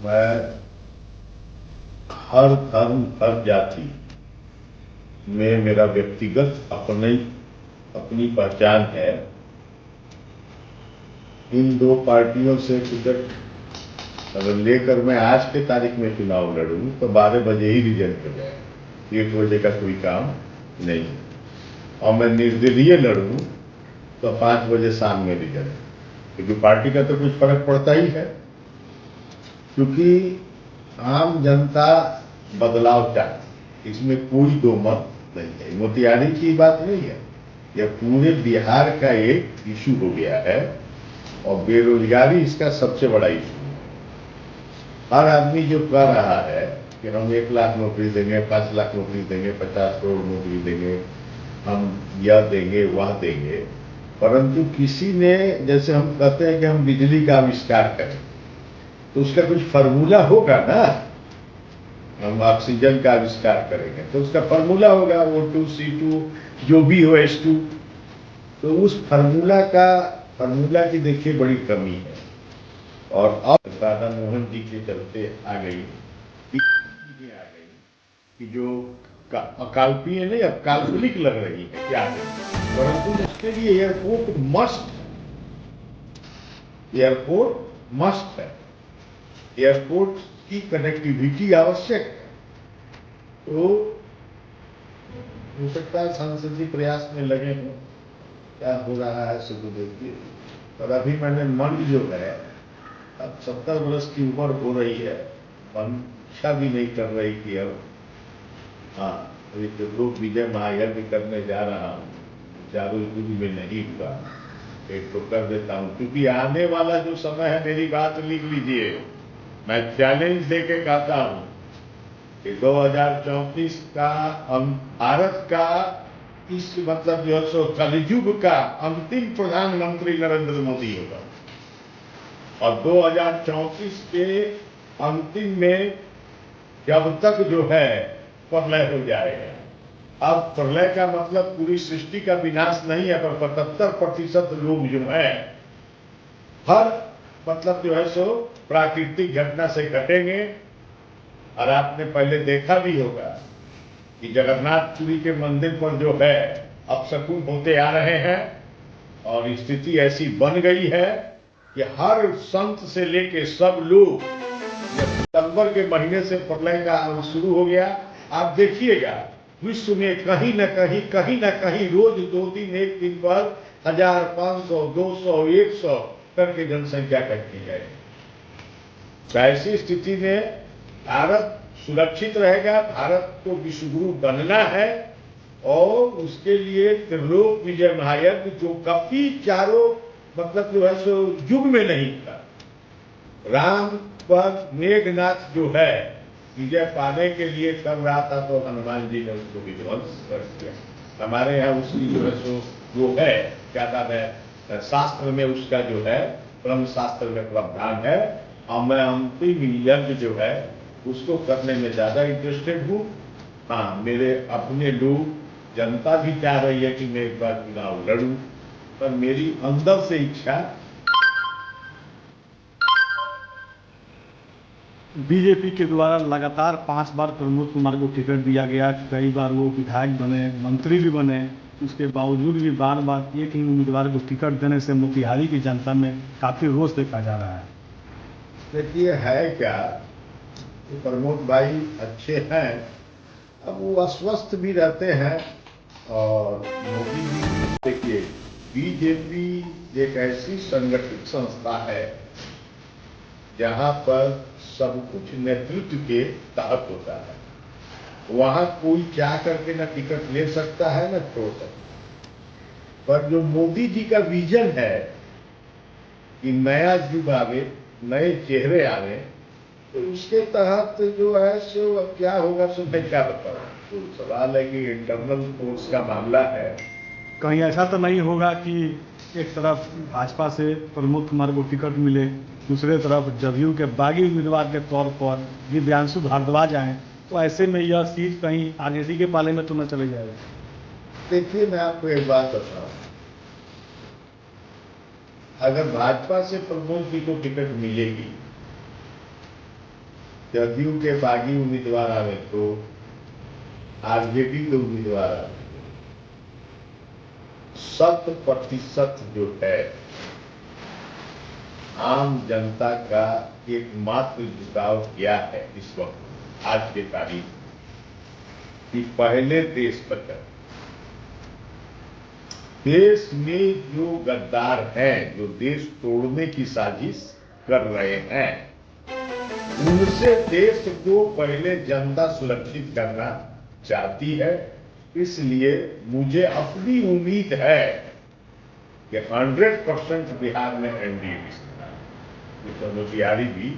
मैं हर धर्म हर जाति में मेरा व्यक्तिगत अपनी पहचान है। इन दो पार्टियों से टिकट अगर लेकर मैं आज के तारीख में चुनाव लड़ूं तो 12 बजे ही रिजल्ट हो जाए। 1 बजे का कोई काम नहीं। और मैं निर्दलीय लड़ूं तो 5 बजे शाम में रिजल्ट, क्योंकि पार्टी का तो कुछ फर्क पड़ता ही है। क्योंकि आम जनता बदलाव चाहती, इसमें कोई दो मत नहीं है। मोतिहारी की बात नहीं है, यह पूरे बिहार का एक इशू हो गया है और बेरोजगारी इसका सबसे बड़ा इशू है। हर आदमी जो कह रहा है कि हम 1 लाख नौकरी देंगे, 5 लाख नौकरी देंगे, 50 करोड़ नौकरी देंगे, हम यह देंगे वह देंगे, परंतु किसी ने, जैसे हम कहते हैं कि हम बिजली का आविष्कार करें, तो उसका कुछ फार्मूला होगा ना। हम ऑक्सीजन का आविष्कार करेंगे तो उसका फार्मूला होगा O2C2 जो भी हो H2। तो उस फार्मूला की देखिए बड़ी कमी है। और अब राधा मोहन जी के चलते आ गई कि जो अकाल्पनीय नहीं, अब काल्पनिक लग रही है क्या है, परंतु उसके लिए एयरपोर्ट मस्ट है। एयरपोर्ट की कनेक्टिविटी आवश्यक है। तो हो सकता है संसदीय प्रयास में लगे हों, क्या हो रहा है सब देखिए। और अभी मैंने मन जो है, अब 70 वर्ष की उम्र हो रही है, मन इच्छा भी नहीं कर रही कि अब अभी तो लोग विजय महायज्ञ करने जा रहा हूँ, चारों युग में नहीं हुआ, एक तो कर देता हूँ। क्योंकि आने वाला जो समय है, मेरी बात लिख लीजिए, मैं चैलेंज देके कहता हूं कि 2034 का भारत का इस मतलब जो है सो कलयुग का अंतिम प्रधानमंत्री नरेंद्र मोदी होगा। और 2034 के अंतिम में जब तक जो है प्रलय हो जाएगा। अब प्रलय का मतलब पूरी सृष्टि का विनाश नहीं है, पर 75% लोग जो है हर मतलब जो है सो प्राकृतिक घटना से कटेंगे। और आपने पहले देखा भी होगा कि जगन्नाथपुरी के मंदिर पर जो है अपशकुन होते आ रहे हैं और स्थिति ऐसी बन गई है कि हर संत से लेके सब लोग, सितंबर के महीने से प्रलय का शुरू हो गया। आप देखिएगा विश्व में कहीं ना कहीं रोज 2 दिन 1 दिन पर 1000, 500, 200, 100 करके जनसंख्या घटती है। तो ऐसी स्थिति में भारत सुरक्षित रहेगा। भारत को विश्वगुरु बनना है और उसके लिए त्रिलोक विजय महायज्ञ, जो कभी चारों मतलब जो है सो युग में नहीं था। राम पर मेघनाथ जो है विजय पाने के लिए कर रहा था, तो हनुमान जी ने उसको विध्वंस कर दिया। हमारे यहाँ उसकी जो है सो वो है, क्या नाम है, शास्त्र में उसका जो है ब्रह्म शास्त्र में प्रावधान है। और मैं अंतिम यज्ञ जो है उसको करने में ज्यादा इंटरेस्टेड हूँ। हाँ, मेरे अपने लोग, जनता भी चाह रही है कि मैं एक बार चुनाव लड़ूं, पर मेरी अंदर से इच्छा। बीजेपी के द्वारा लगातार 5 बार प्रमोद कुमार को टिकट दिया गया, कई बार वो विधायक बने, मंत्री भी बने, उसके बावजूद भी बार बार एक ही उम्मीदवार को टिकट देने से मोतिहारी की जनता में काफ़ी रोष देखा जा रहा है। देखिए है क्या, तो प्रमोद भाई अच्छे हैं, अब वो अस्वस्थ भी रहते हैं। और मोदी जी, देखिए बीजेपी एक ऐसी संगठित संस्था है जहां पर सब कुछ नेतृत्व के तहत होता है। वहां कोई चाह करके न टिकट ले सकता है न छोड़ सकता है। पर जो मोदी जी का विजन है कि नया युग आवे, नए चेहरे आवे, तो उसके तहत जो है सो अब क्या होगा सो मैं क्या बताऊं। तो सवाल है कि इंटरनल फोर्स का मामला है। कहीं ऐसा तो नहीं होगा कि एक तरफ भाजपा से प्रमोद कुमार को टिकट मिले, दूसरे तरफ जदयू के बागी उम्मीदवार के तौर पर दिव्यांशु भारद्वाज आए, तो ऐसे में यह सीट कहीं आरजेडी के पाले में तो न चले जाएगा। देखिए मैं आपको एक बात बताऊं, अगर भाजपा से प्रमोद जी को टिकट मिलेगी जदयू के बागी उम्मीदवार आवे तो आरजेडी के उम्मीदवार आवे तो 100% जो है आम जनता का एकमात्र झुकाव क्या है इस वक्त आज के तारीख कि पहले देश बचाओ। देश में जो गद्दार हैं, जो देश तोड़ने की साजिश कर रहे हैं, उनसे देश को पहले जनता सुरक्षित करना चाहती है। इसलिए मुझे अपनी उम्मीद है कि 100% बिहार में एनडीए की सरकार, बिहारी भी